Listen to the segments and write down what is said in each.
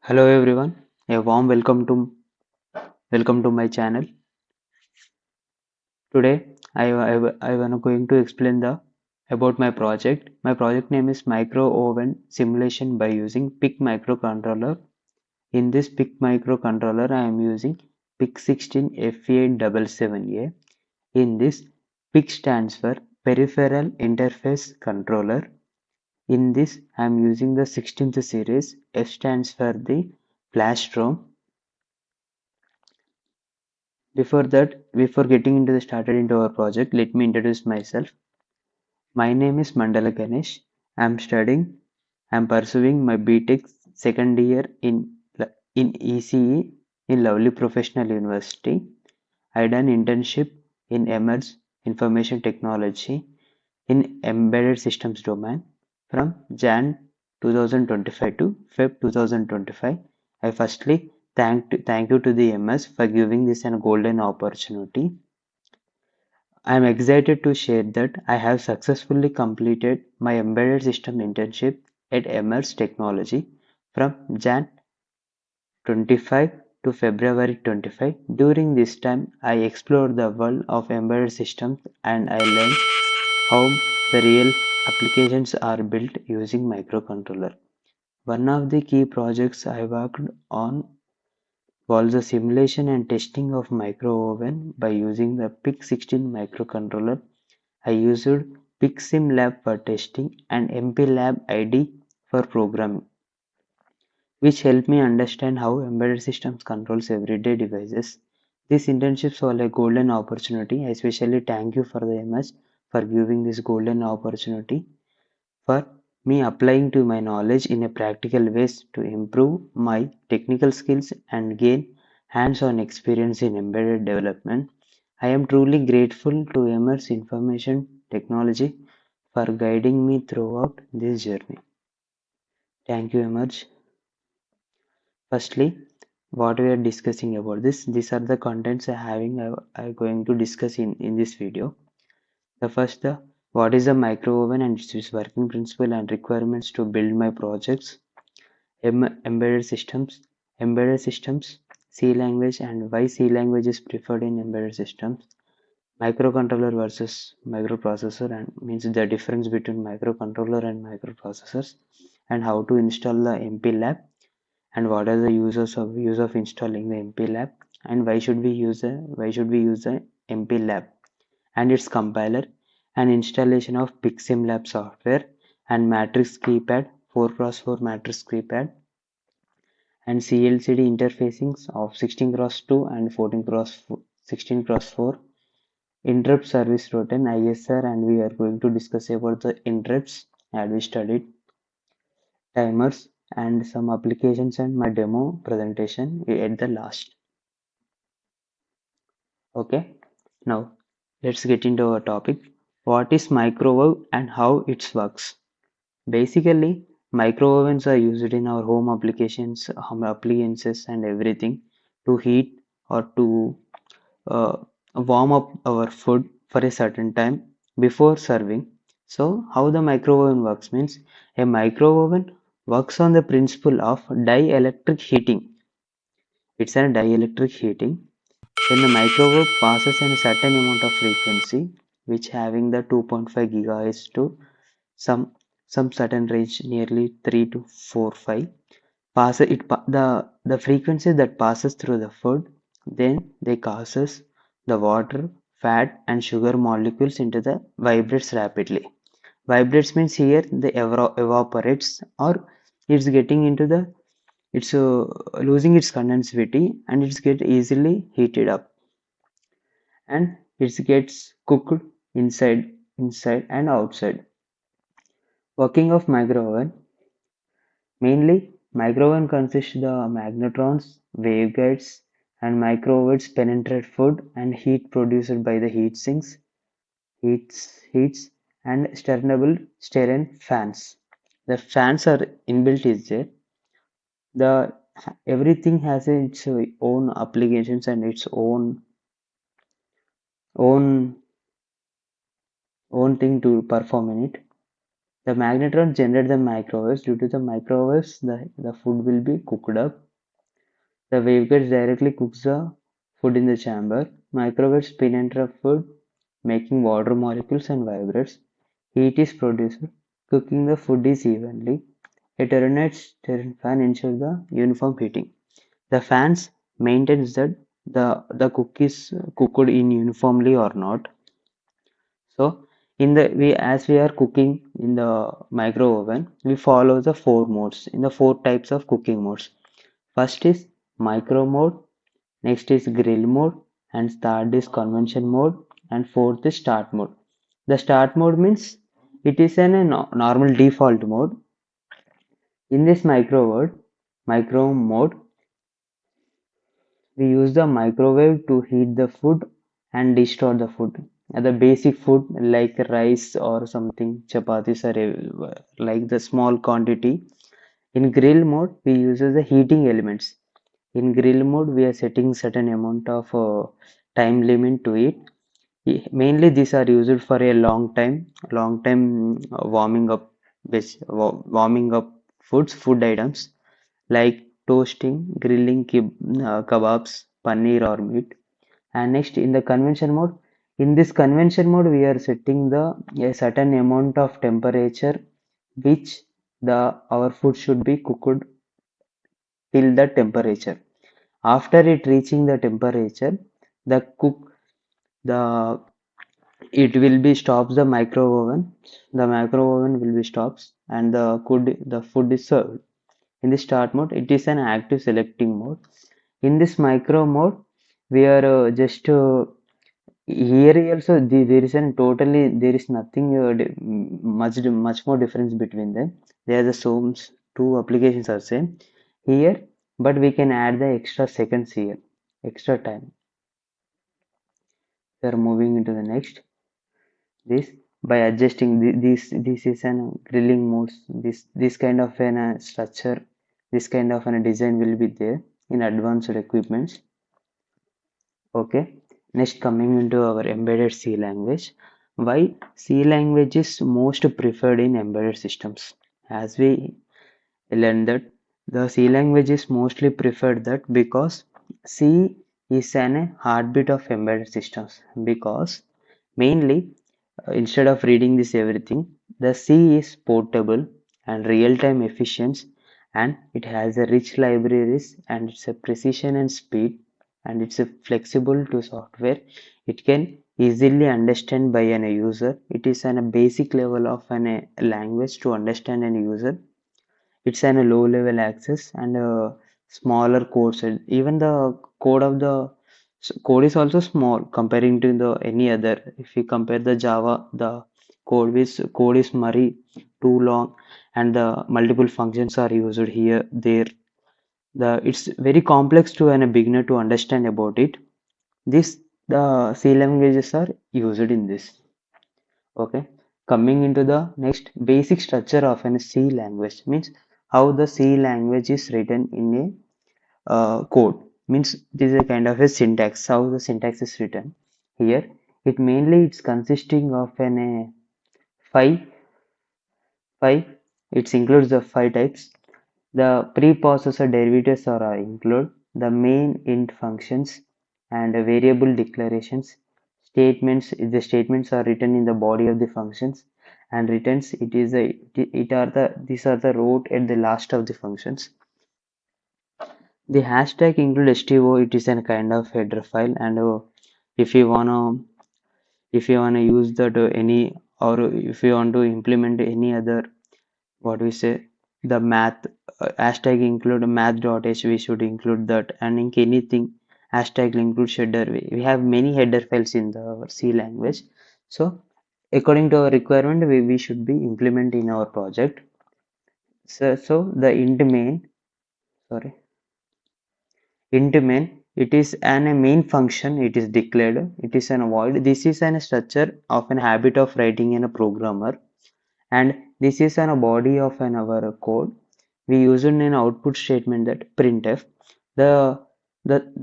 Hello everyone, a warm welcome to my channel. Today I am going to explain the about my project. My project name is Micro Oven Simulation by using PIC Microcontroller. In this PIC Microcontroller, I am using PIC16F877A. In this, PIC stands for Peripheral Interface Controller. In this, I am using the 16th series. F stands for the flash ROM. Before getting into the started into our project, let me introduce myself. My name is Mandala Ganesh. I'm studying, I'm pursuing my BTech second year in ECE in Lovely Professional University. I done internship in Emerge Information Technology in Embedded Systems domain from Jan 2025 to Feb 2025. I firstly thank you to the MS for giving this a golden opportunity. I am excited to share that I have successfully completed my embedded system internship at Emers Technology from Jan 25 to February 25. During this time, I explored the world of embedded systems and I learned how the real applications are built using microcontroller. One of the key projects I worked on was the simulation and testing of micro oven by using the PIC16 microcontroller. I used PICSimLab for testing and MPLab ID for programming, which helped me understand how embedded systems controls everyday devices. This internship was a golden opportunity. I especially thank you for the MS for giving this golden opportunity for me applying to my knowledge in a practical ways to improve my technical skills and gain hands-on experience in embedded development. I am truly grateful to Emers Information Technology for guiding me throughout this journey. Thank you, Emerge. Firstly, what we are discussing about these are the contents I going to discuss in this video. The first, what is a micro oven and its working principle and requirements to build my projects. Embedded systems, C language and why C language is preferred in embedded systems. Microcontroller versus microprocessor and means the difference between microcontroller and microprocessors and how to install the MPLab and what are the use of installing the MPLab and why should we use the MPLab and its compiler and installation of PICSimLab software and matrix keypad 4x4 matrix keypad and CLCD interfacings of 16x2 and 16x4 interrupt service routine ISR and we are going to discuss about the interrupts as we studied timers and some applications and my demo presentation at the last. Okay, now let's get into our topic. What is microwave and how it works? Basically, micro ovens are used in our home applications, home appliances, and everything to heat or to uh, warm up our food for a certain time before serving. So, how the micro oven works means a micro oven works on the principle of dielectric heating. It's a dielectric heating. When the microwave passes in a certain amount of frequency, which having the 2.5 gigahertz to some certain range nearly 3 to 4 5 the frequency that passes through the food then they causes the water fat and sugar molecules into the vibrates rapidly. Vibrates means here the evaporates or it's getting into the it's losing its condensivity and it's get easily heated up and it gets cooked inside and outside. Working of micro oven. Mainly, microwave consists the magnetrons, waveguides, and microwaves penetrate food and heat produced by the heat sinks, heats, and turnable stirring fans. The fans are inbuilt is there. The everything has its own applications and its own own thing to perform in it. The magnetron generates the microwaves. Due to the microwaves, the food will be cooked up. The waveguides directly cooks the food in the chamber. Microwaves spin enter food, making water molecules and vibrates. Heat is produced. Cooking the food is evenly. A turret fan ensures the uniform heating. The fans maintains that the cook is cooked in uniformly or not. So in the we as we are cooking in the micro oven, we follow the four modes in the four types of cooking modes. First is micro mode, next is grill mode, and third is convention mode, and fourth is start mode. The start mode means it is a normal default mode. In this micro mode, we use the microwave to heat the food and destroy the food. The basic food like rice or something, chapatis or like the small quantity. In grill mode, we use the heating elements. In grill mode, we are setting certain amount of time limit to it. Mainly, these are used for a long time warming up, warming up food items like toasting, grilling kebabs, paneer or meat. And next, in the convention mode, in this convention mode, we are setting the a certain amount of temperature which the our food should be cooked till the temperature. After it reaching the temperature, the cook the it will be stops the micro oven. The micro oven will be stops and the food is served. In the start mode, it is an active selecting mode. In this micro mode, we are just here also there is an totally there is nothing much more difference between them. They are the same two applications are same here, but we can add the extra seconds here, extra time. We are moving into the next. This by adjusting this is an grilling modes. This kind of an structure, this kind of an design will be there in advanced equipments. Okay, next coming into our embedded C language. Why C language is most preferred in embedded systems? As we learned that the C language is mostly preferred that because C is an heartbeat of embedded systems because mainly instead of reading this everything, the C is portable and real-time efficient and it has a rich libraries and it's a precision and speed and it's a flexible to software. It can easily understand by an user. It is on a basic level of an language to understand an user. It's an a low level access and a smaller code set. Even the code of the code is also small comparing to the any other. If we compare the Java, the code is very too long and the multiple functions are used here, there. It's very complex to a beginner to understand about it. This the C languages are used in this. Okay, coming into the next basic structure of an C language means how the C language is written in a code means this is a kind of a syntax how the syntax is written here. It mainly it's consisting of an five five. It includes the five types. The preprocessor derivatives are include the main int functions and variable declarations. Statements, the statements are written in the body of the functions and returns it is a it are the these are the root at the last of the functions. The hashtag include STO, it is a kind of header file and if you wanna if you wanna use that any or if you want to implement any other what we say the math hashtag include math.h we should include that and in anything hashtag include header we have many header files in the C language so according to our requirement we should be implement in our project so the int main sorry int main it is an a main function it is declared it is an void this is an structure of an habit of writing in a programmer and this is an a body of an our code we use in an output statement that printf the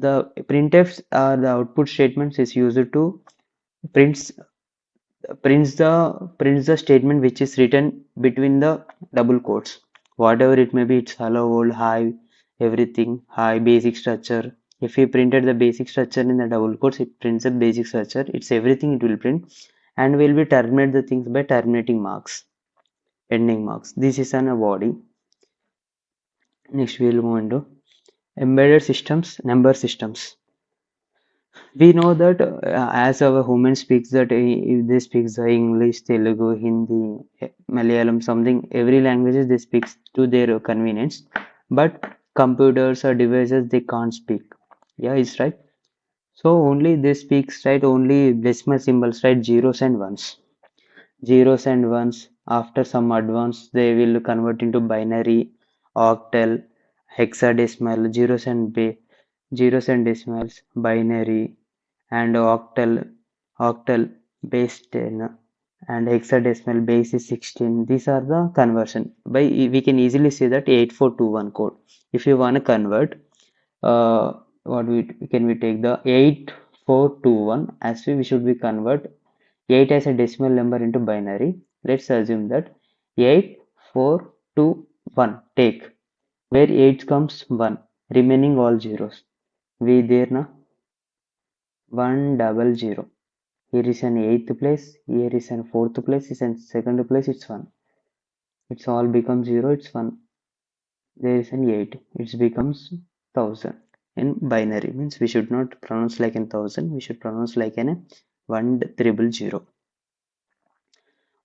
the printfs are the output statements is used to prints prints the statement which is written between the double quotes, whatever it may be. It's hello world, hi everything, hi basic structure. If we printed the basic structure in the double quotes, it prints the basic structure. It's everything it will print, and will be terminate the things by terminating marks, ending marks. This is an a body. Next we'll move into embedded systems, number systems. We know that as our human speaks that if they speak the English, Telugu, Hindi, Malayalam, something, every languages they speak to their convenience. But computers or devices they can't speak. Yeah, it's right. So only they speak right only decimal symbols, right? Zeros and ones. Zeros and ones. After some advance, they will convert into binary, octal, hexadecimal, zeros and decimals, binary, and octal base 10 and hexadecimal base is 16. These are the conversion. By we can easily say that 8421 code. If you want to convert, what we can we take the 8421 as we should be convert 8 as a decimal number into binary. Let's assume that 8421 take where 8 comes 1, remaining all zeros. We there na 100. Here is an eighth place, here is an fourth place, is an second place, it's 1. It's all becomes 0, it's 1. There is an 8, it becomes 1000. In binary means we should not pronounce like in 1000, we should pronounce like in 100.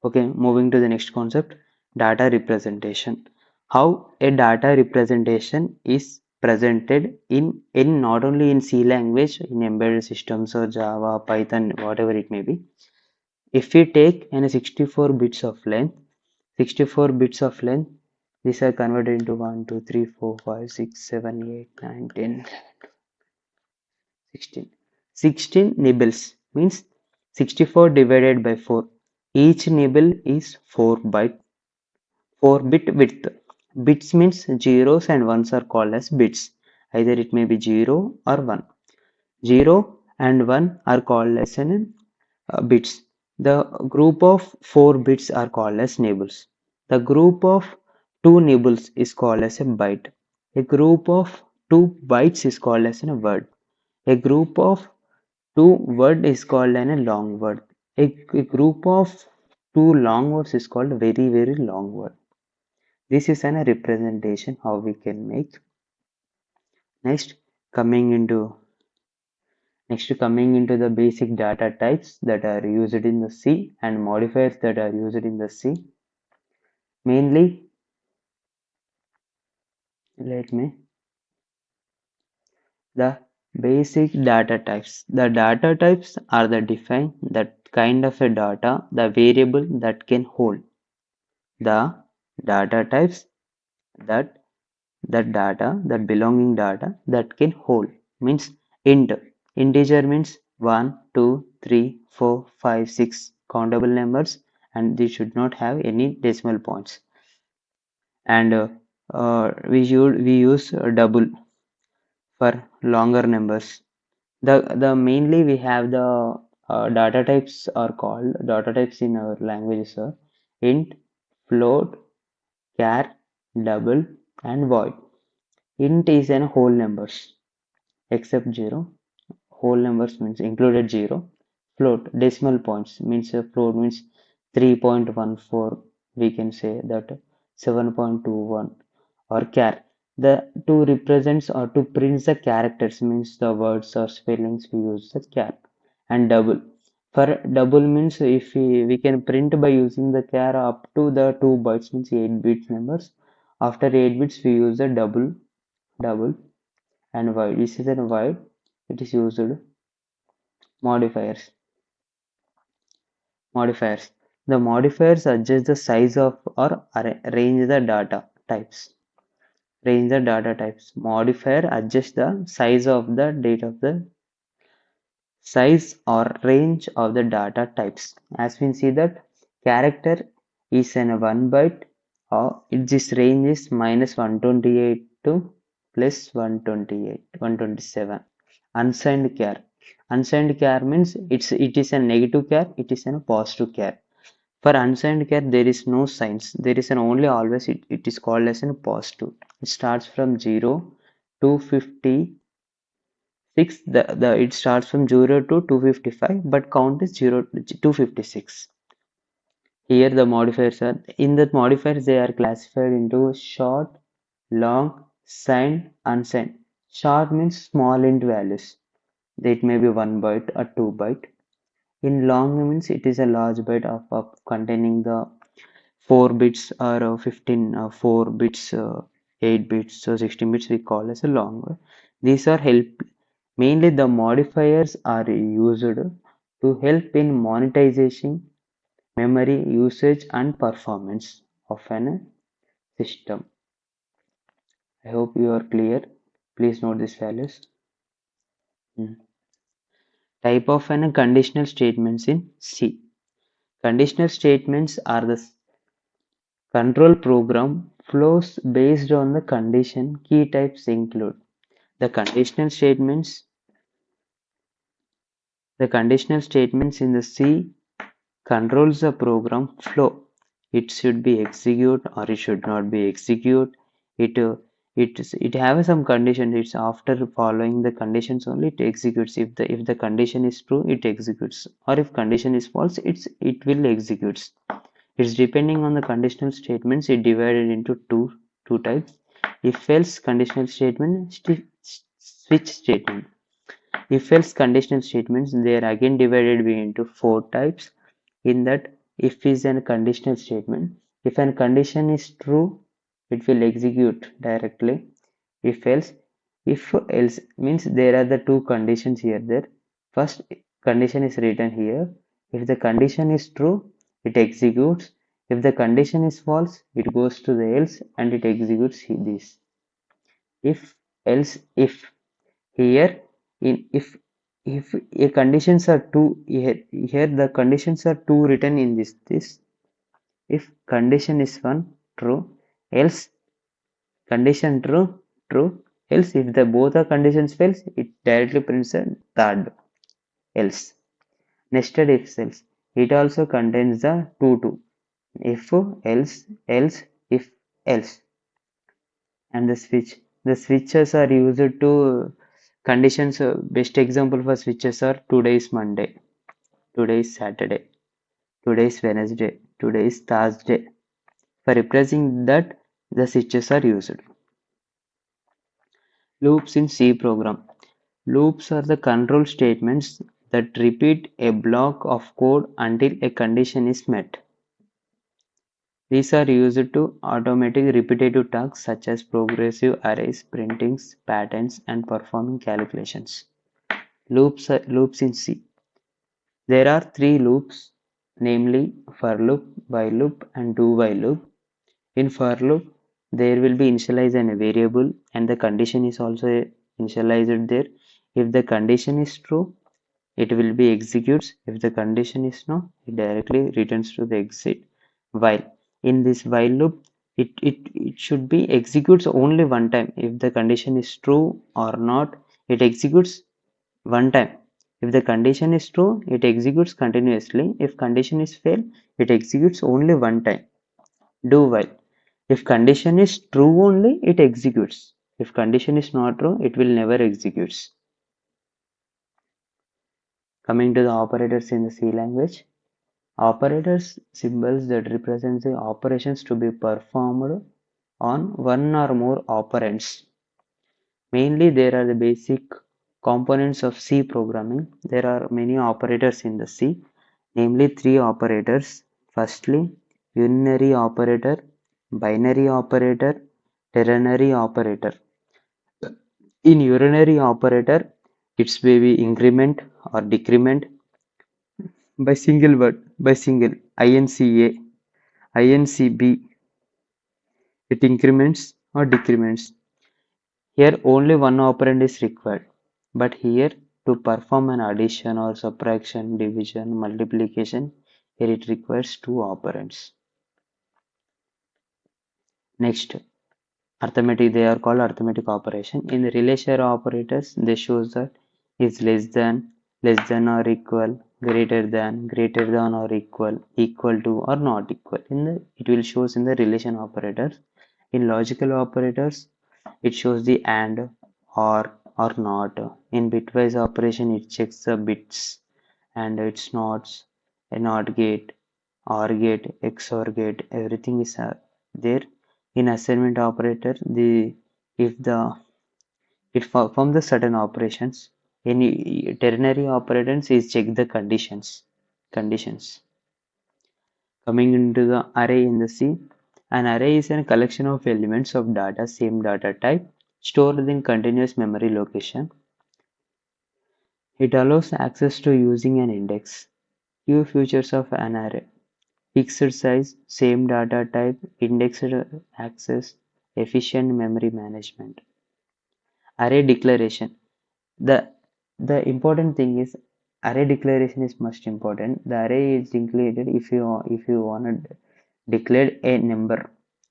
Okay, moving to the next concept, data representation. How a data representation is presented in not only in C language, in embedded systems or Java, Python, whatever it may be. If we take any 64 bits of length, 64 bits of length, these are converted into 1, 2, 3, 4, 5, 6, 7, 8, 9, 10, 16. 16 nibbles means 64 divided by 4. Each nibble is 4 bit width. Bits means zeros and ones are called as bits. Either it may be 0 or 1. 0 and 1 are called as an bits. The group of 4 bits are called as nibbles. The group of 2 nibbles is called as a byte. A group of 2 bytes is called as a word. A group of 2 word is called a long word. A group of 2 long words is called very very long word. This is a representation how we can make. Next, coming into the basic data types that are used in the C and modifiers that are used in the C. Mainly, let me the basic data types. The data types are the define that kind of a data, the variable that can hold. The data types that that belonging data that can hold means int. Integer means 1, 2, 3, 4, 5, 6 countable numbers, and they should not have any decimal points. And we use double for longer numbers. The mainly we have the data types are called data types in our languages are int, float, char, double, and void. Int is an whole numbers except 0. Whole numbers means included 0. Float decimal points means float means 3.14. We can say that 7.21 or char. The to represents or to print the characters means the words or spellings we use the char. And double. For double means if we can print by using the char up to the 2 bytes means 8 bits numbers. After 8 bits we use the double and void. This is a void. It is used modifiers. Modifiers. The modifiers adjust the size of or arrange the data types. Range the data types. Modifier adjusts the size of the data of the size or range of the data types. As we see that character is an 1 byte or its range is minus 128 to plus 128, 127. Unsigned char. Unsigned char means it is a negative char, it is a positive char. For unsigned char, there is no signs. There is an only always it is called as a positive. It starts from 0 to 56. It starts from 0 to 255, but count is 0 to 256. Here the modifiers are in the modifiers they are classified into short, long, signed, unsigned. Short means small int values. It may be 1 byte or 2 byte. In long means it is a large byte of containing the 4 bits or 15 4 bits, 8 bits, so 16 bits we call as a long byte. These are help mainly the modifiers are used to help in monetization, memory usage and performance of an system. I hope you are clear. Please note these values. Mm. Type of an conditional statements in C. Conditional statements are the control program flows based on the condition. Key types include the conditional statements. The conditional statements in the C controls the program flow. It should be execute or it should not be execute. It it have some condition. It's after following the conditions only it executes. If the condition is true, it executes, or if condition is false, it will executes. It's depending on the conditional statements. It divided into two types. If else conditional statement, switch statement. If else conditional statements, they are again divided into four types. In that, if is a conditional statement, if a condition is true, it will execute directly. If else means there are the two conditions here. There first condition is written here. If the condition is true, it executes. If the condition is false, it goes to the else and it executes this. If else if here in if a conditions are two, here the conditions are two written in this. If condition is one, true, else condition true, else if the both are conditions fails, it directly prints a third else. Nested if else. It also contains the two. If if else. And the switch. The switches are used to conditions. Best example for switches are today is Monday, today is Saturday, today is Wednesday, today is Thursday. For replacing that, the switches are used. Loops in C program. Loops are the control statements that repeat a block of code until a condition is met. These are used to automate repetitive tasks such as progressive arrays, printing patterns, and performing calculations. Loops in C. There are three loops, namely for loop, while loop, and do while loop. In for loop, there will be initialize a variable and the condition is also initialized there. If the condition is true, it will be executes. If the condition is no, it directly returns to the exit. While in this while loop, it should be executes only one time. If the condition is true or not, it executes one time. If the condition is true, it executes continuously. If condition is fail, it executes only one time. Do while. If condition is true only, it executes. If condition is not true, it will never executes. Coming to the operators in the C language. Operators symbols that represent the operations to be performed on one or more operands. Mainly there are the basic components of C programming. There are many operators in the C, namely three operators. Firstly, unary operator, binary operator, ternary operator. In urinary operator, it's may be increment or decrement by single word, by single INCA, INCB, it increments or decrements. Here only one operand is required, but here to perform an addition or subtraction, division, multiplication, here it requires two operands. Next, arithmetic, they are called arithmetic operation. In the relational operators, they shows that is less than, less than or equal, greater than or equal, equal to or not equal. It will shows in the relation operators. In logical operators, it shows the and, or not. In bitwise operation, it checks the bits and its nots, a not gate, or gate, XOR gate, everything is there. In assignment operator, the if the it performs the certain operations. Any ternary operators is check the conditions. Coming into the array in the C, an array is a collection of elements of data, same data type, stored in continuous memory location. It allows access to using an index. Few features of an array: fixed size, same data type, indexed access, efficient memory management. Array declaration. The the important thing is array declaration is most important. The array is declared if you want to declare a number.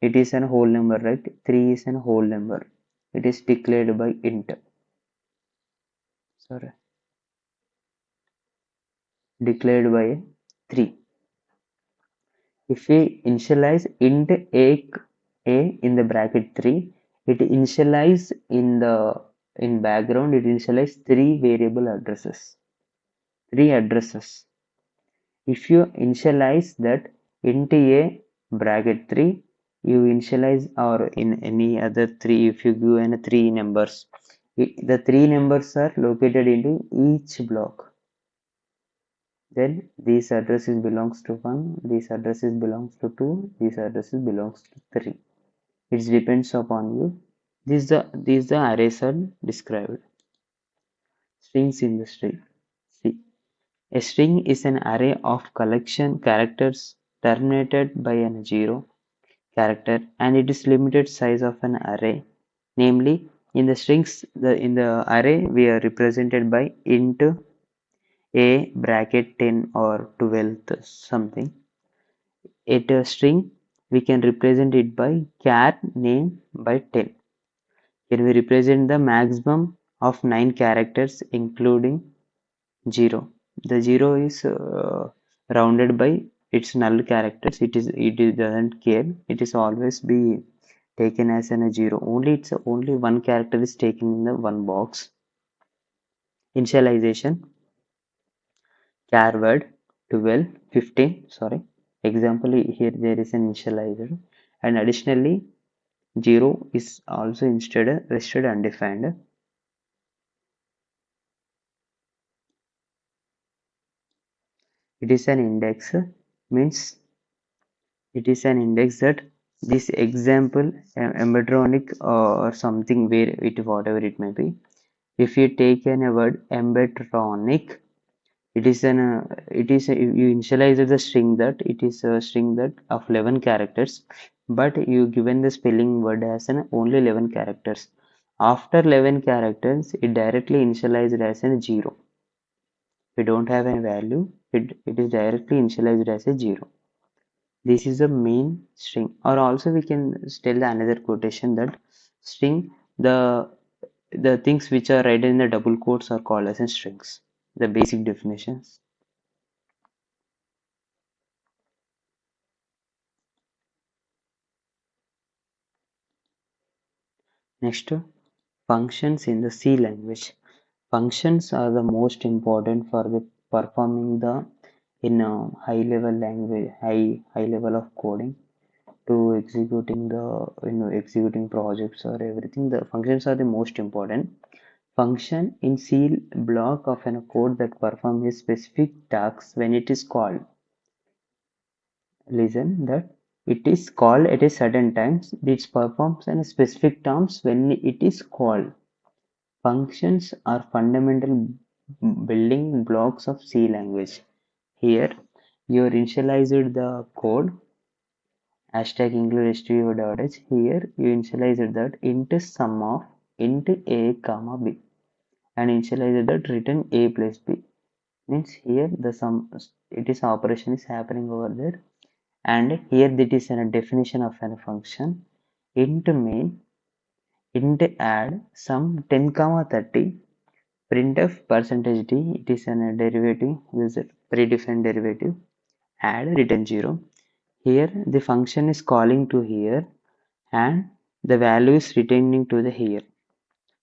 It is a whole number, right? 3 is a whole number. It is declared by int. Sorry, declared by 3. If we initialize int a in the bracket 3, it initialize in background it initialize three variable addresses. Three addresses. If you initialize that int a bracket 3, you initialize or in any other 3, if you give any 3 numbers, the 3 numbers are located into each block. Then these addresses belongs to 1, these addresses belongs to 2, these addresses belongs to 3. It depends upon you. These the arrays are described. Strings in the string. See, a string is an array of collection characters terminated by a 0 character, and it is limited size of an array. Namely, in the strings, in the array we are represented by int a bracket 10 or 12 something. At a string, we can represent it by char name by 10. Can we represent the maximum of 9 characters including 0? The 0 is rounded by its null characters. It doesn't care. It is always be taken as a 0. Only one character is taken in the one box. Initialization char word 12 15. Sorry. Example, here there is an initializer, and additionally 0 is also instead rested undefined. It is an index, means it is an index that this example embeddronic or something where it whatever it may be. If you take a word embeddronic, it is you initialize the string that it is a string that of 11 characters, but you given the spelling word as an only 11 characters. After 11 characters, it directly initialized as a 0. We don't have a value, it is directly initialized as a 0. This is the main string. Or also we can tell the another quotation that string, the things which are written in the double quotes are called as in strings. The basic definitions. Next, functions in the C language. Functions are the most important for the performing the in a high level language, high level of coding, to executing the executing projects or everything. The functions are the most important. Function in C block of a code that performs a specific task when it is called. Listen that it is called at a certain times. It performs in specific terms when it is called. Functions are fundamental building blocks of C language. Here, you initialized the code hashtag include stdio.h. Here, you initialized that int sum of int a comma b, and initialized that return a plus b. Means here the sum it is operation is happening over there, and here that is a definition of a function. Int main int add sum 10 comma 30 Printf percentage %d, it is a derivative, user predefined derivative, add return 0. Here the function is calling to here and the value is returning to the here.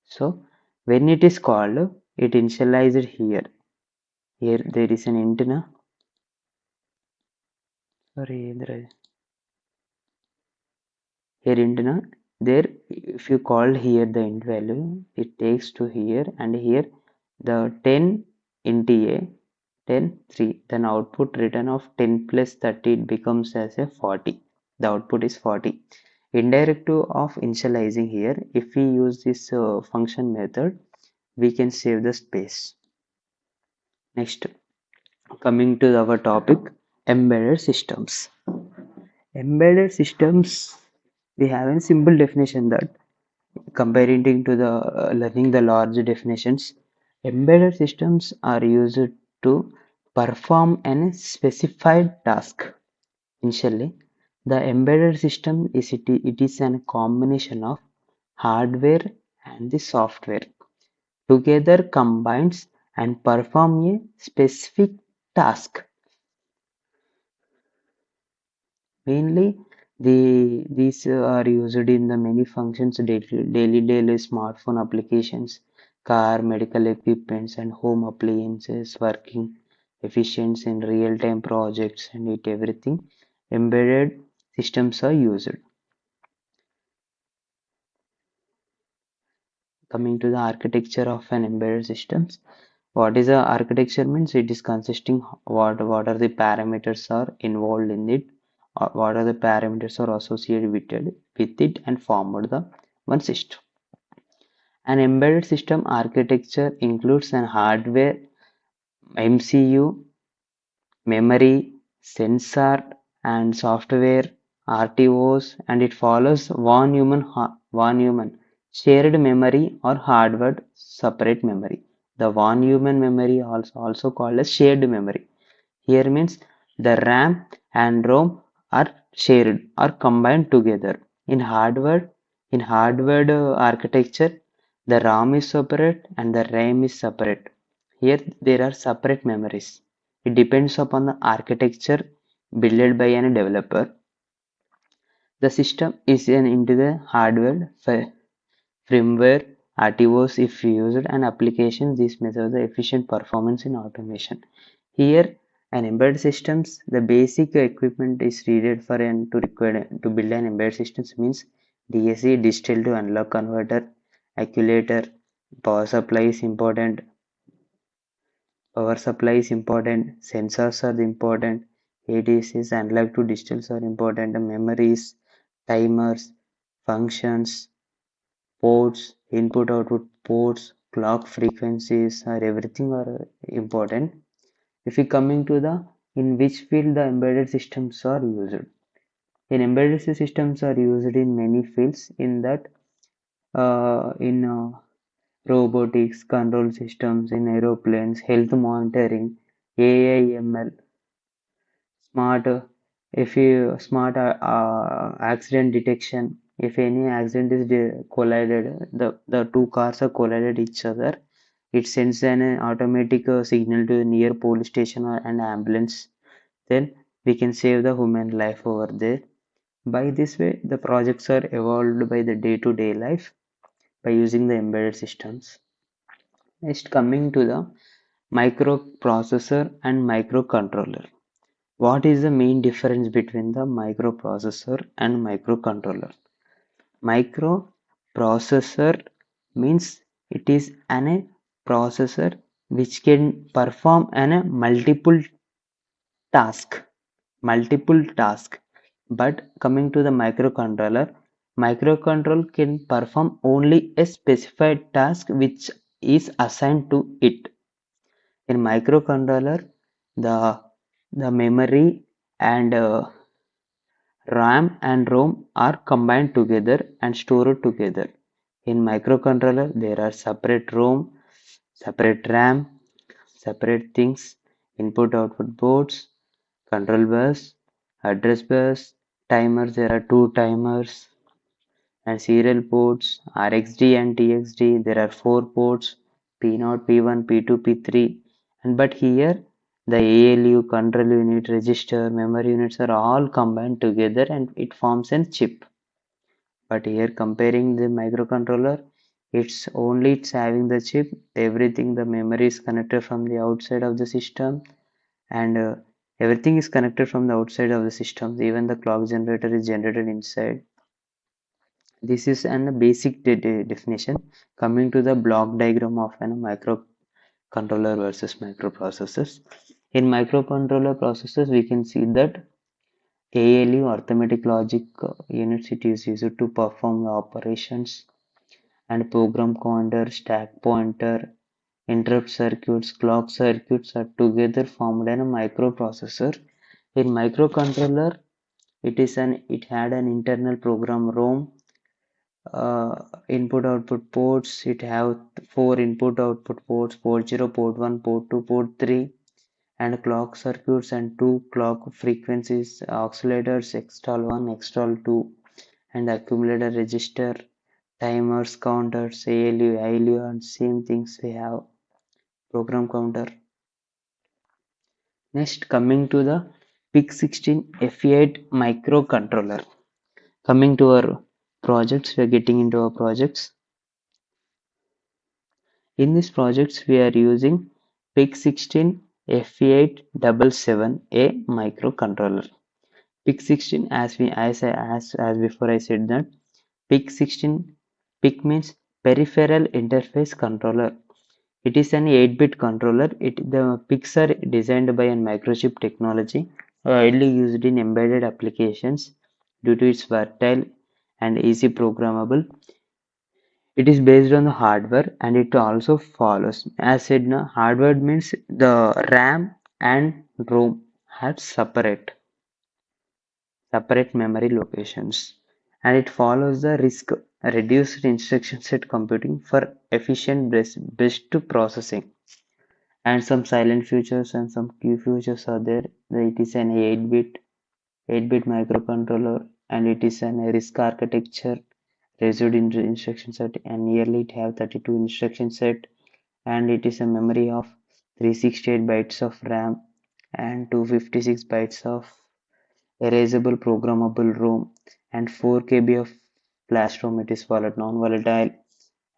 So when it is called, it initialized here. Here there is an int na. Sorry, here int na. There, if you call here the int value, it takes to here and here the 10 int a 10 3, then output return of 10 plus 30, it becomes as a 40. The output is 40. Indirective of initializing here, if we use this function method, we can save the space. Next, coming to our topic, embedded systems. Embedded systems, we have a simple definition that comparing to the learning the large definitions, embedded systems are used to perform a specified task. Initially, the embedded system it is a combination of hardware and the software together combines and perform a specific task. Mainly, these are used in the many functions daily smartphone applications, car, medical equipments, and home appliances working efficient in real-time projects and it everything. Embedded systems are used. Coming to the architecture of an embedded systems. What is the architecture means? It is consisting what are the parameters are involved in it, or what are the parameters are associated with it and formed the one system. An embedded system architecture includes an hardware, MCU, memory, sensor, and software, RTOs, and it follows one human shared memory or hardware separate memory. The one human memory also called as shared memory. Here means the RAM and ROM are shared or combined together. In hardware architecture, the RAM is separate and the RAM is separate. Here there are separate memories. It depends upon the architecture built by a developer. The system is into the hardware firmware RTOs if used and application. This measures the efficient performance in automation. Here an embedded systems, the basic equipment is needed for and to require to build an embedded systems means DSC, digital to analog converter, accumulator, power supply is important, sensors are important, ADCs analog to digitals are important, memories, timers, functions, ports, input output ports, clock frequencies are everything are important. If we coming to the in which field the embedded systems are used. In embedded systems are used in many fields in that in robotics, control systems, in aeroplanes, health monitoring, AI, ML, smart if you smart accident detection. If any accident is collided, the two cars are collided each other. It sends an automatic signal to the near police station or an ambulance. Then we can save the human life over there. By this way, the projects are evolved by the day-to-day life by using the embedded systems. Next, coming to the microprocessor and microcontroller. What is the main difference between the microprocessor and microcontroller? Microprocessor means it is a processor which can perform multiple task but coming to the microcontroller can perform only a specified task which is assigned to it. In microcontroller, the memory and RAM and ROM are combined together and stored together. In microcontroller, there are separate ROM, separate RAM, separate things, input output boards, control bus, address bus, timers. There are two timers and serial ports, RxD and TxD. There are four ports P0, P1, P2, P3, and but here the ALU, control unit, register, memory units are all combined together and it forms a chip. But here comparing the microcontroller, it's having the chip, everything the memory is connected from the outside of the system, and everything is connected from the outside of the system. Even the clock generator is generated inside. This is an basic definition. Coming to the block diagram of a microcontroller versus microprocessors. In microcontroller processors, we can see that ALU, arithmetic logic units, it is used to perform the operations, and program counter, stack pointer, interrupt circuits, clock circuits are together formed in a microprocessor. In microcontroller, it had an internal program ROM, input output ports. It have four input output ports, port 0, port 1, port 2, port 3, and clock circuits and two clock frequencies, oscillators, extol 1, extol 2, and accumulator register, timers, counters, ALU, ILU, and same things we have program counter. Next, coming to the PIC16 FE8 microcontroller. Coming to our projects, we are getting into our projects. In these projects, we are using PIC16 FE877A microcontroller. PIC16, as before I said that PIC16 PIC means peripheral interface controller. It is an 8-bit controller. The PICs are designed by a microchip technology, widely used in embedded applications due to its versatile and easy programmable. It is based on the hardware and it also follows. As said, now, hardware means the RAM and ROM have separate memory locations, and it follows the RISC, reduced instruction set computing for efficient best processing. And some silent features and some key features are there. It is an 8-bit microcontroller, and it is an RISC architecture, resolved in instruction set, and nearly it have 32 instruction set, and it is a memory of 368 bytes of RAM and 256 bytes of erasable programmable ROM and 4 KB of flash ROM. It is non-volatile,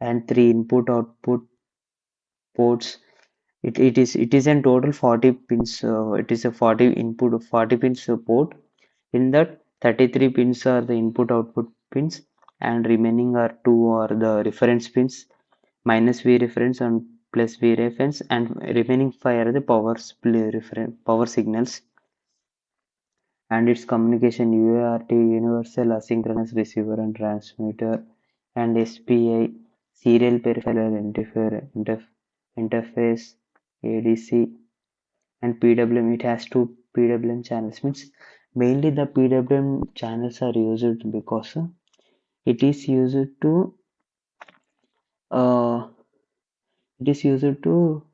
and three input output ports. It is in total 40 pins. It is a 40 pins port. In that 33 pins are the input output pins, and remaining are two are the reference pins, minus V reference and plus V reference, and remaining five are the power signals. And its communication UART, universal asynchronous receiver and transmitter, and SPI, serial peripheral interface, ADC, and PWM. It has two PWM channels. Means mainly the PWM channels are used because it is used to uh, it is used to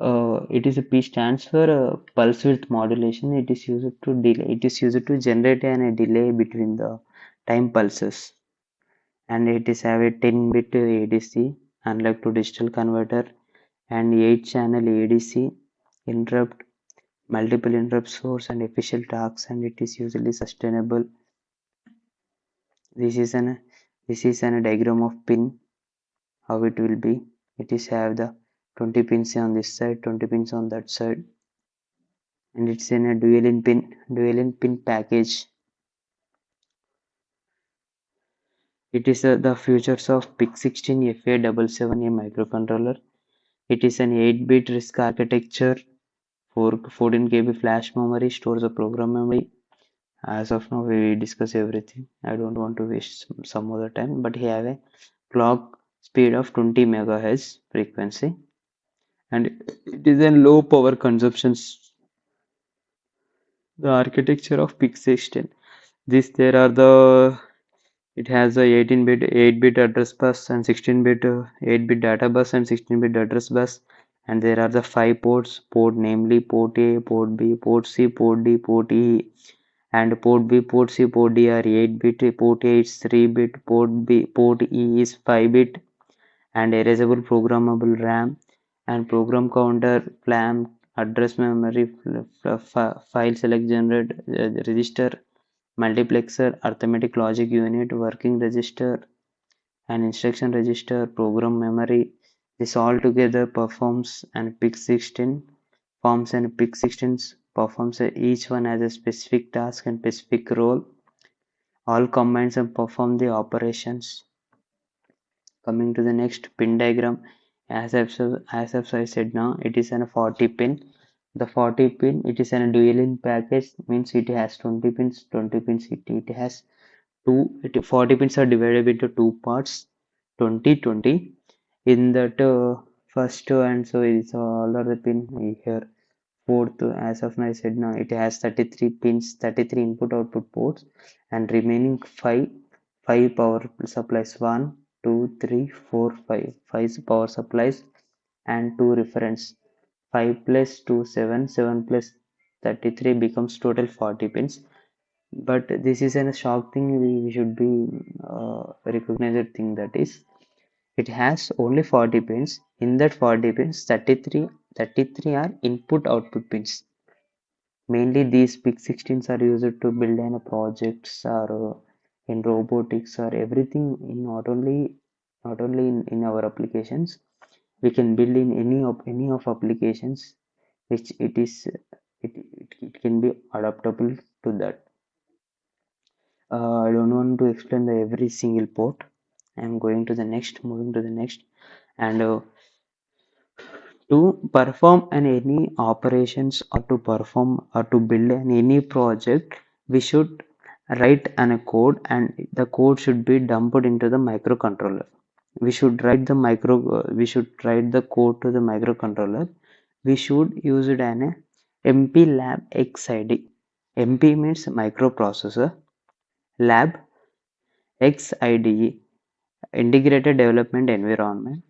it is a P stands for pulse width modulation. It is used to delay. It is used to generate a delay between the time pulses, and it is have a 10-bit ADC, unlike to digital converter, and 8-channel ADC, interrupt, multiple interrupt source, and efficient tasks, and it is usually sustainable. This is an diagram of pin, how it will be. It is have the 20 pins on this side, 20 pins on that side, and it's in a dual in pin package. It is the features of PIC16 FA777A microcontroller. It is an 8-bit RISC architecture, 14 KB flash memory, stores the program memory. As of now, we discuss everything. I don't want to waste some other time, but we have a clock speed of 20 megahertz frequency, and it is a low power consumption. The architecture of PIC16. This there are the It has a 18-bit 8-bit address bus and 16-bit 8-bit data bus and 16-bit address bus, and there are the five port namely port A, port B, port C, port D, port E, and port B, port C, port D are 8-bit, port A is 3-bit, port E is 5-bit, and erasable programmable RAM, and program counter, flam, address memory, file select generate, register, multiplexer, arithmetic logic unit, working register, and instruction register, program memory. This all together performs and PIC16 forms and PIC16 performs each one has a specific task and specific role. All combines and perform the operations. Coming to the next pin diagram, as I said now, it is a 40 pin. The 40 pin, it is a dual in package, means it has 20 pins, 20 pins, it has 40 pins are divided into two parts, 20, 20. In that first and so it's all of the pin here. Fourth, as of now, I said now, it has 33 pins, 33 input output ports, and remaining five power supplies. 1, 2, 3, 4, 5. 5 power supplies and 2 reference. 5 plus 2, 7. 7 plus 33 becomes total 40 pins. But this is a shock thing we should be recognized thing, that is it has only 40 pins. In that 40 pins, 33 are input output pins. Mainly these PIC16s are used to build in projects or in robotics or everything, in not only in our applications. We can build in any of applications which it can be adaptable to that. I don't want to explain the every single port. I'm going to the next, moving to the next, and to perform any operations or to perform or to build any project, we should write a code, and the code should be dumped into the microcontroller. We should write the code to the microcontroller. We should use it an MPLab XID. MP means microprocessor, lab, XIDE, integrated development environment.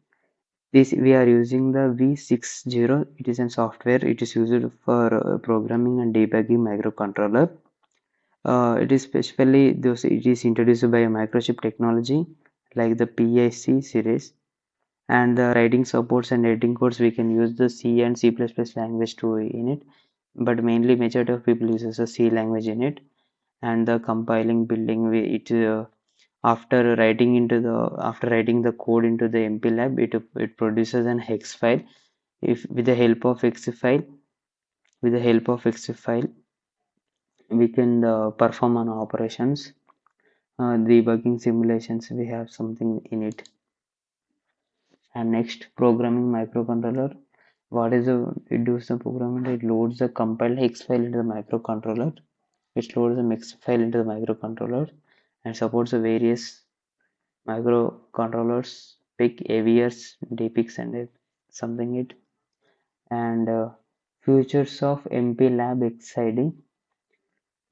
This we are using the V60. It is a software. It is used for programming and debugging microcontroller. It is specifically those. It is introduced by a microchip technology like the PIC series, and the writing supports and editing codes. We can use the C and C++ language to in it, but mainly majority of people uses the C language in it. And the compiling, building, after writing the code into the MPLab, it produces an hex file. If with the help of exe file, we can perform on operations, debugging simulations. We have something in it. And next, programming microcontroller. What is the it does the programming? It loads the compiled hex file into the microcontroller. It loads the mix file into the microcontroller and supports the various microcontrollers, PIC, AVRs, DPICs, and something it. And features of MPLab XID.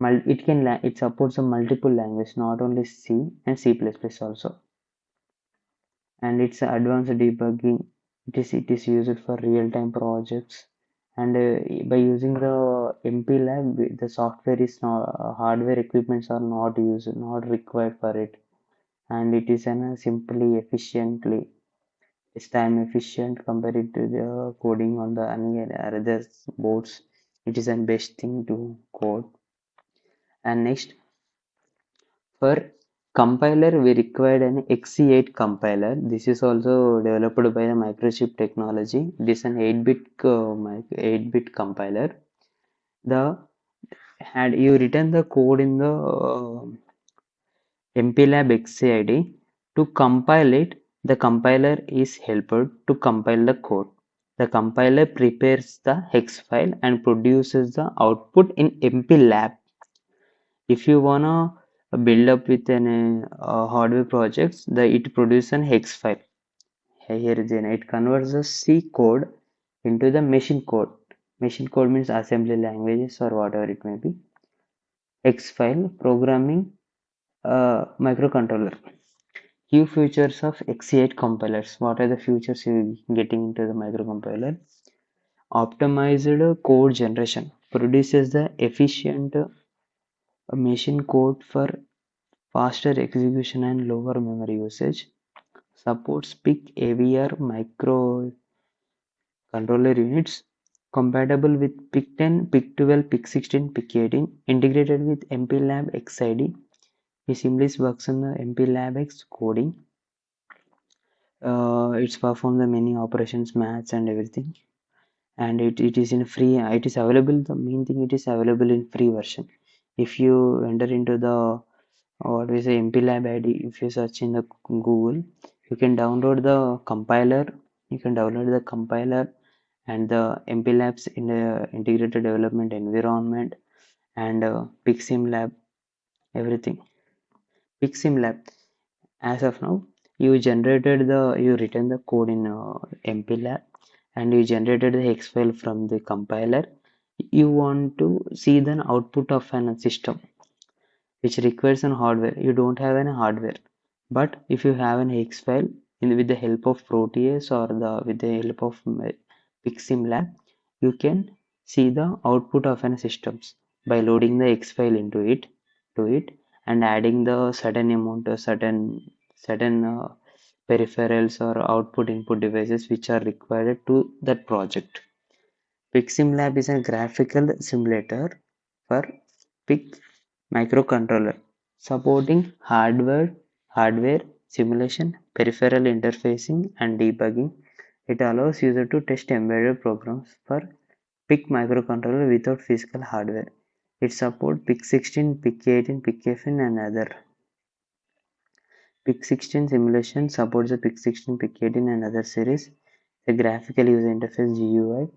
It supports a multiple language, not only C and C++ also. And it's advanced debugging. It is used for real-time projects. And by using the MPLab, the software is not hardware equipments are not required for it, and it is simply efficiently. It's time efficient compared to the coding on the any other boards. It is the best thing to code. And next, for compiler, we required an XC8 compiler. This is also developed by the Microchip technology. This is an 8-bit compiler. The had you written the code in the MPLab XCID to compile it, the compiler is helped to compile the code. The compiler prepares the hex file and produces the output in MPLab. If you wanna build up with an hardware projects, it produces an hex file. Here is it converts the C code into the machine code. Machine code means assembly languages or whatever it may be. Hex file programming microcontroller. Key features of X8 compilers. What are the features you getting into the microcompiler? Optimized code generation produces the efficient machine code for faster execution and lower memory usage. supports PIC AVR microcontroller units compatible with PIC 10, PIC 12, PIC 16, PIC 18, integrated with MPLAB XID. PICSimLab works on the MPLAB X coding. It's perform the many operations, maths and everything, and it is in free. It is available. The main thing, it is available in free version. If you enter into the what we say MPLAB ID, if you search in the Google, you can download the compiler. You can download the compiler and the MPLABs in the integrated development environment and PICSimLab, everything. PICSimLab. As of now, you written the code in MPLAB and you generated the hex file from the compiler. You want to see the output of an system which requires an hardware. You don't have any hardware, but if you have an hex file with the help of Proteus or with the help of PICSimLab, you can see the output of an systems by loading the hex file to it and adding the certain amount of certain peripherals or output input devices which are required to that project. PICSimLab is a graphical simulator for PIC microcontroller, supporting hardware simulation, peripheral interfacing, and debugging. It allows user to test embedded programs for PIC microcontroller without physical hardware. It supports PIC 16, PIC 18, PIC FN, and other. PIC 16 simulation supports the PIC 16, PIC 18, and other series. The graphical user interface GUI,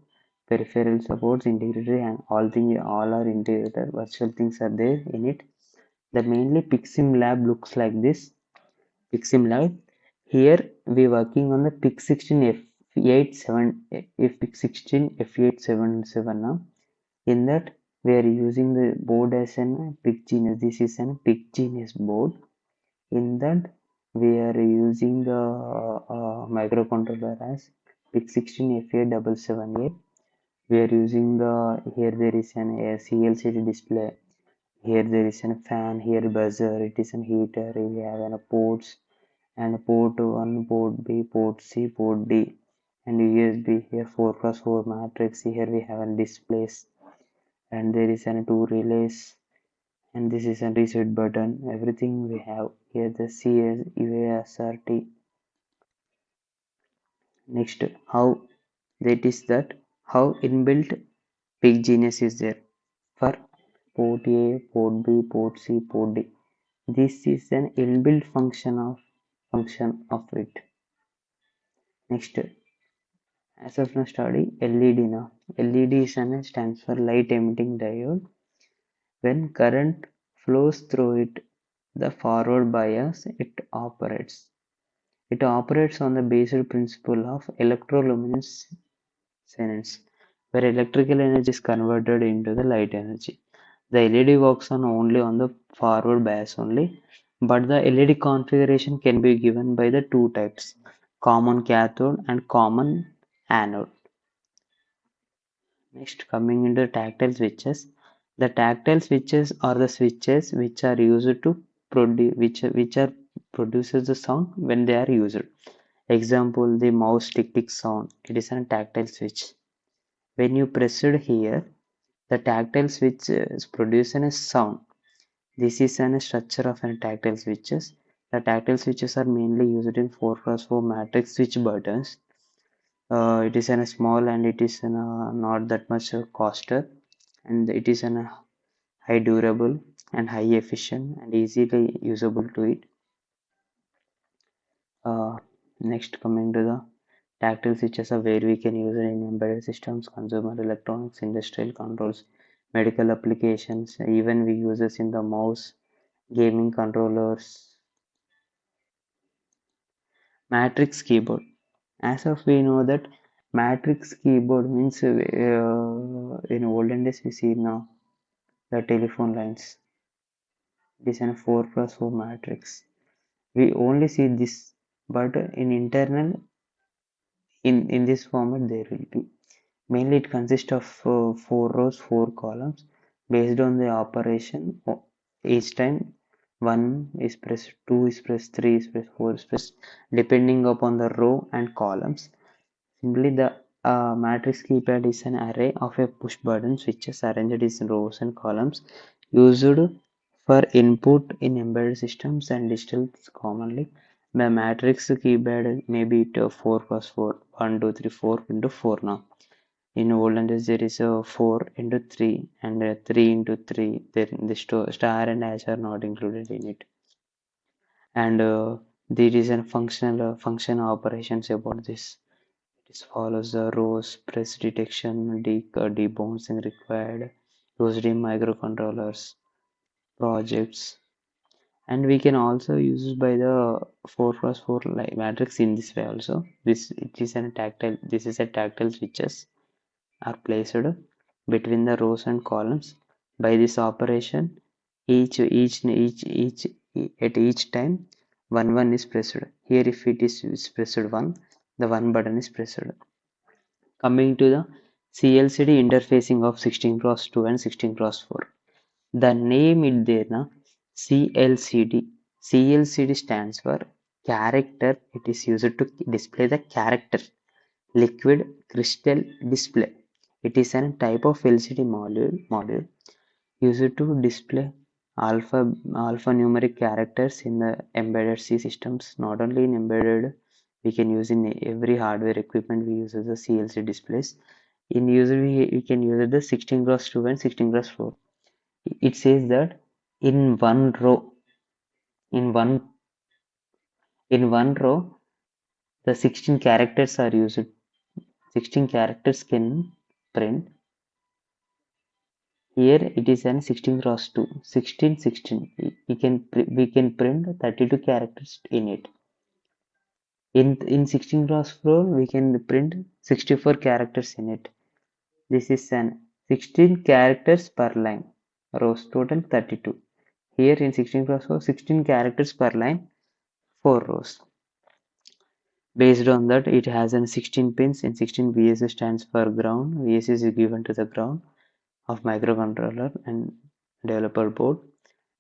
peripheral supports integrated, and all are integrated. Virtual things are there in it. The mainly PICSimLab looks like this. PICSimLab. Here we working on the PIC16 F87 if PIC16 F877 now. In that we are using the board as an PICGenius. This is an PICGenius board. In that we are using the microcontroller as PIC16 F8778. We are using the here there is an CLCD display. Here there is a fan, here buzzer, it is a heater, we have a ports and port 1, port B, port C, port D, and USB. Here 4x4 matrix. Here we have a displays, and there is a two relays, and this is a reset button. Everything we have here. The CS UASRT. Next, how how inbuilt PICGenius is there for port A, port B, port C, port D. This is an inbuilt function of it. Next, as of now study LED now. LED stands for light emitting diode. When current flows through it, the forward bias it operates. It operates on the basic principle of electroluminescence, where electrical energy is converted into the light energy. The LED works only on the forward bias only, but the LED configuration can be given by the two types, common cathode and common anode. Next, coming into tactile switches. The tactile switches are the switches which are used to produce which are produces the sound when they are used. Example, the mouse tick sound. It is a tactile switch. When you press it here, the tactile switch is producing a sound. This is a structure of tactile switches. The tactile switches are mainly used in 4x4 matrix switch buttons. It is a small and it is not that much coster, and it is a high durable and high efficient and easily usable to it. Next, coming to the tactile switches are where we can use it in embedded systems, consumer electronics, industrial controls, medical applications. Even we use this in the mouse, gaming controllers. Matrix keyboard. As of we know that matrix keyboard means in olden days we see now the telephone lines. It is a 4x4 matrix. We only see this, but in internal in this format there will be. Mainly it consists of 4 rows, 4 columns based on the operation each time. 1 is pressed, 2 is pressed, 3 is pressed, 4 is pressed, depending upon the row and columns. Simply, the matrix keypad is an array of a push button switches arranged in rows and columns used for input in embedded systems and digitals commonly. The matrix keypad may be 4 cross 4, 1, 2, 3, 4 into 4 now. In olden days, there is a 4 into 3 and 3 into 3. Then the star and hash are not included in it. And there is a function operations about this. It follows the rows, press detection, debouncing required, used in microcontrollers, projects, and we can also use it by the 4 cross 4 matrix in this way also. This it is a tactile. This is a tactile switches are placed between the rows and columns. By this operation, each at each time, one is pressed. Here, if it is pressed one, the one button is pressed. Coming to the CLCD interfacing of 16 cross 2 and 16 cross 4. The name is there now. CLCD. CLCD stands for character. It is used to display the character. Liquid crystal display. It is a type of LCD module used to display alphanumeric characters in the embedded C systems. Not only in embedded, we can use in every hardware equipment. We use the CLC displays. In user, we can use the 16 cross 2 and 16 cross 4. It says that in one row, in one in one row, the 16 characters are used. 16 characters can print. Here it is an 16 cross 2, 16, 16. We can print 32 characters in it. In 16 cross 4, we can print 64 characters in it. This is an 16 characters per line. Rows total 32. Here in 16 cross 4, 16 characters per line, 4 rows. Based on that, it has an 16 pins. In 16, VSS stands for ground. VSS is given to the ground of microcontroller and developer board,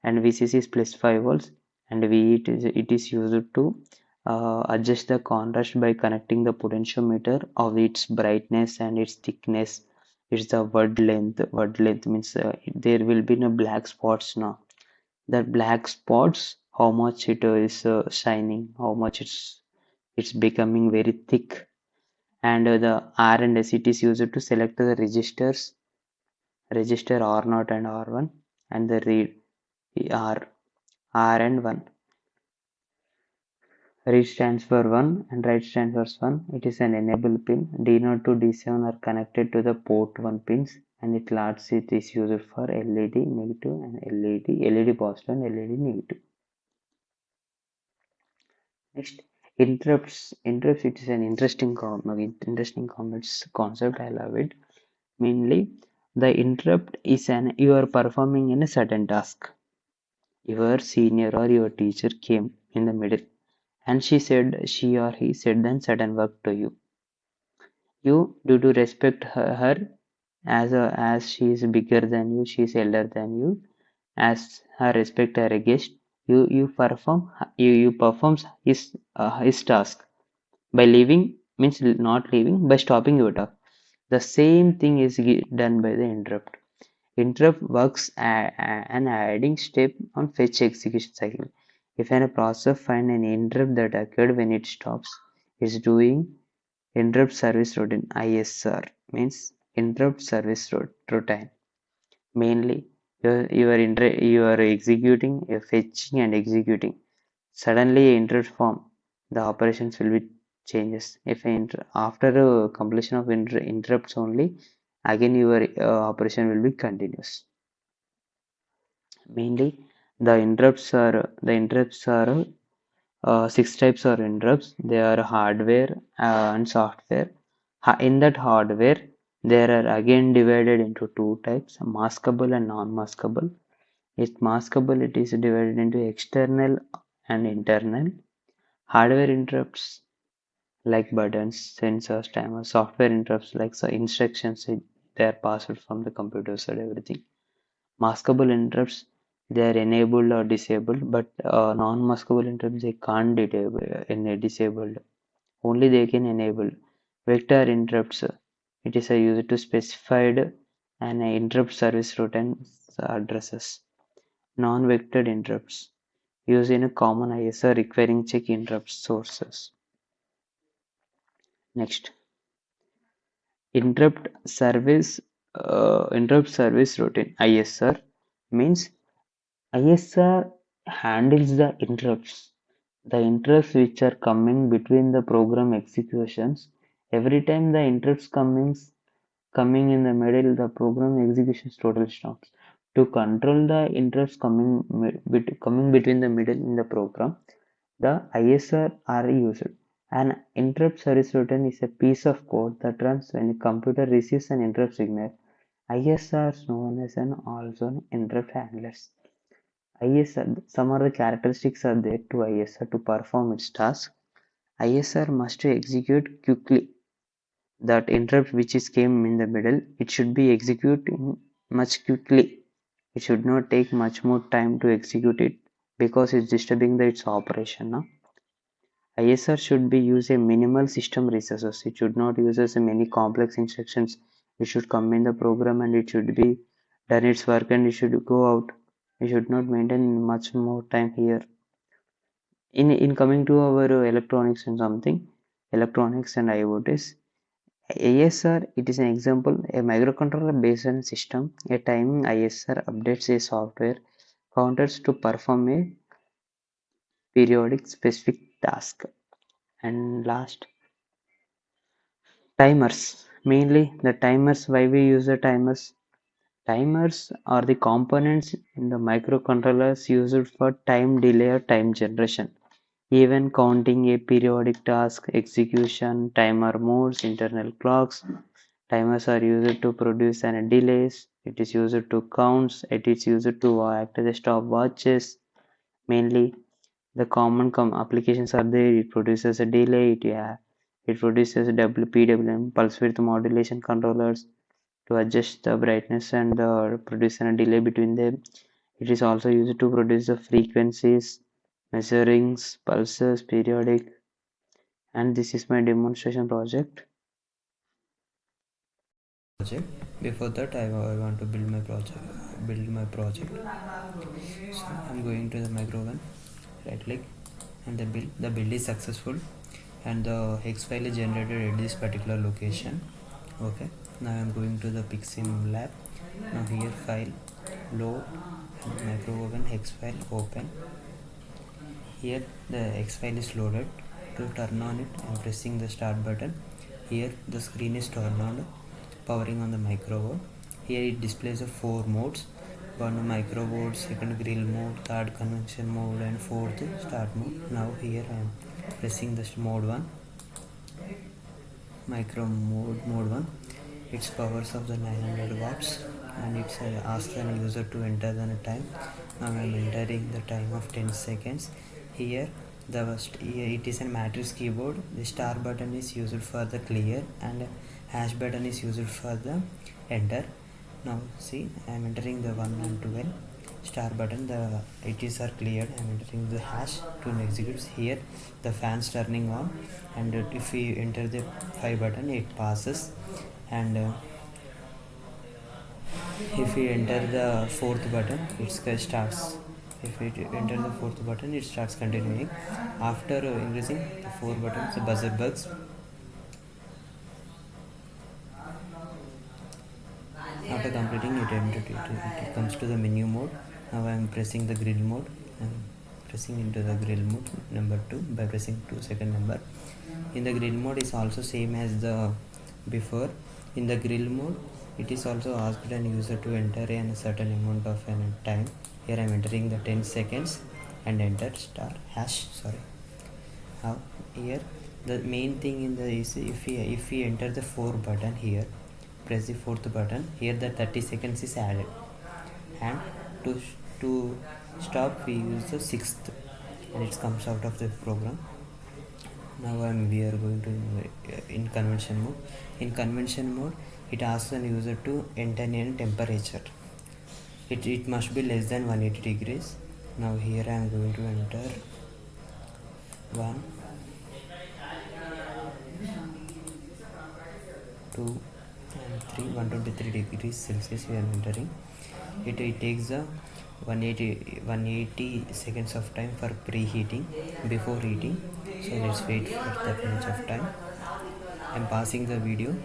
and VCC is plus 5 volts, and it is used to adjust the contrast by connecting the potentiometer of its brightness and its thickness. It's the word length. Word length means there will be no black spots now. That black spots, how much it is shining, how much it's becoming very thick. And the R and S, it is used to select the registers, register R0 and R1, and the read R and 1. Read stands for 1 and write stands for 1. It is an enable pin. D0 to D7 are connected to the port 1 pins, and it large it is used for LED negative and LED positive and LED negative. Next, interrupts. Interrupts, it is an interesting concept. I love it. Mainly, the interrupt is you are performing in a certain task. Your senior or your teacher came in the middle, and she or he said then certain work to you. You, due to respect her as she is bigger than you, she is elder than you, as her respect her a guest, you performs his task by leaving, means not leaving, by stopping your task. The same thing is done by the interrupt. Interrupt works an adding step on fetch execution cycle. If a processor finds an interrupt that occurred when it stops, it's doing interrupt service routine. ISR means interrupt service routine. Mainly, you are executing, you're fetching and executing. Suddenly, interrupt form, the operations will be changes. If after completion of interrupts only, again your operation will be continuous. Mainly, the interrupts are six types of interrupts. They are hardware and software. In that hardware, there are again divided into two types: maskable and non-maskable. If maskable, it is divided into external and internal. Hardware interrupts like buttons, sensors, timers. Software interrupts like instructions. They are passed from the computers and everything. Maskable interrupts, they are enabled or disabled, but non-maskable interrupts they can't disabled. Only they can enable. Vector interrupts. It is a user to specified an interrupt service routine addresses. Non-vectored interrupts used in a common ISR requiring check interrupt sources. Next, interrupt service routine ISR means ISR handles the interrupts. The interrupts which are coming between the program executions. Every time the interrupts coming in the middle, the program execution totally stops. To control the interrupts coming between the middle in the program, the ISR are used. An interrupt service routine is a piece of code that runs when a computer receives an interrupt signal. ISR is known as an also interrupt handlers. ISR, some of the characteristics are there to ISR to perform its task. ISR must execute quickly. That interrupt which is came in the middle, it should be executed much quickly. It should not take much more time to execute it because it's disturbing its operation. No? ISR should be use a minimal system resources. It should not use as many complex instructions. It should come in the program and it should be done its work and it should go out. It should not maintain much more time here. In coming to our electronics and something, electronics and IoTs, ASR it is an example a microcontroller based on system. A timing ISR updates a software counters to perform a periodic specific task. And last, timers. Mainly the timers, why we use the timers? Timers are the components in the microcontrollers used for time delay or time generation. Even counting a periodic task, execution, timer modes, internal clocks. Timers are used to produce an delays. It is used to counts. It is used to act as a stopwatches. Mainly the common applications are there. It produces a delay. It produces PWM pulse width modulation controllers to adjust the brightness and produce a delay between them. It is also used to produce the frequencies, measurings, pulses, periodic. And this is my demonstration project. Before that, I want to build my project. So I'm going to the micro one, right click, and the build is successful, and the hex file is generated at this particular location. Okay, now I'm going to the PICSimLab. Now here file load and micro oven hex file open. Here the X file is loaded. To turn on it, I am pressing the start button. Here the screen is turned on, powering on the micro board. Here it displays the 4 modes: one micro board, second grill mode, third convention mode, and fourth start mode. Now here I am pressing the mode 1, mode 1. Its powers of the 900 watts, and it's asks the user to enter the time. Now I am entering the time of 10 seconds. Here it is a matrix keyboard. The star button is used for the clear and hash button is used for the enter. Now see, I am entering the 1 and 12. Star button, the edges are cleared. I am entering the hash to execute. Here the fans turning on, and if we enter the 5 button, it passes. And if we enter the fourth button, it starts. If we enter the fourth button, it starts continuing. After increasing the 4 buttons, the buzzer bugs. After completing it comes to the menu mode. Now I am pressing the grill mode. I am pressing into the grill mode number 2 by pressing 2 second number. In the grill mode is also same as the before. In the grill mode, it is also asked an user to enter a certain amount of time. Here I am entering the 10 seconds and enter star hash. Sorry. Now here the main thing in the is if we enter the 4 button here, press the 4th button. Here the 30 seconds is added, and to stop we use the 6th, and it comes out of the program. Now we are going to in convention mode. In convention mode, it asks the user to enter in temperature. it must be less than 180 degrees. Now here I am going to enter 1, 2 and 3. 123 degrees Celsius we are entering. It takes a 180 seconds of time for preheating before heating. So let's wait for that much of time. I'm passing the video.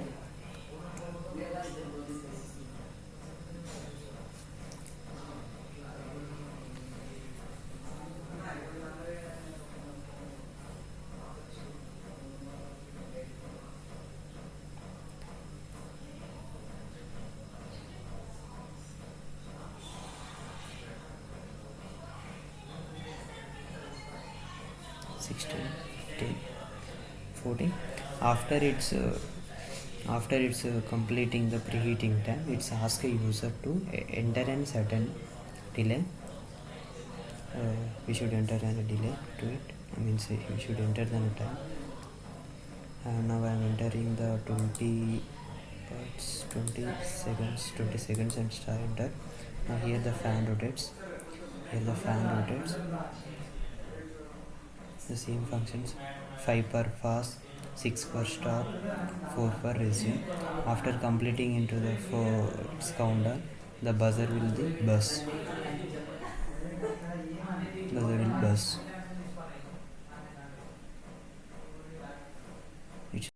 16, 15, 14. After it's completing the preheating time, it's ask a user to enter a certain delay. We should enter a delay to it. I mean, say we should enter the time. Now I am entering the 20 seconds and start enter. Now here the fan rotates. The same functions: 5 per fast, 6 per stop, 4 per resume. After completing into the 4 countdown, the buzzer will buzz.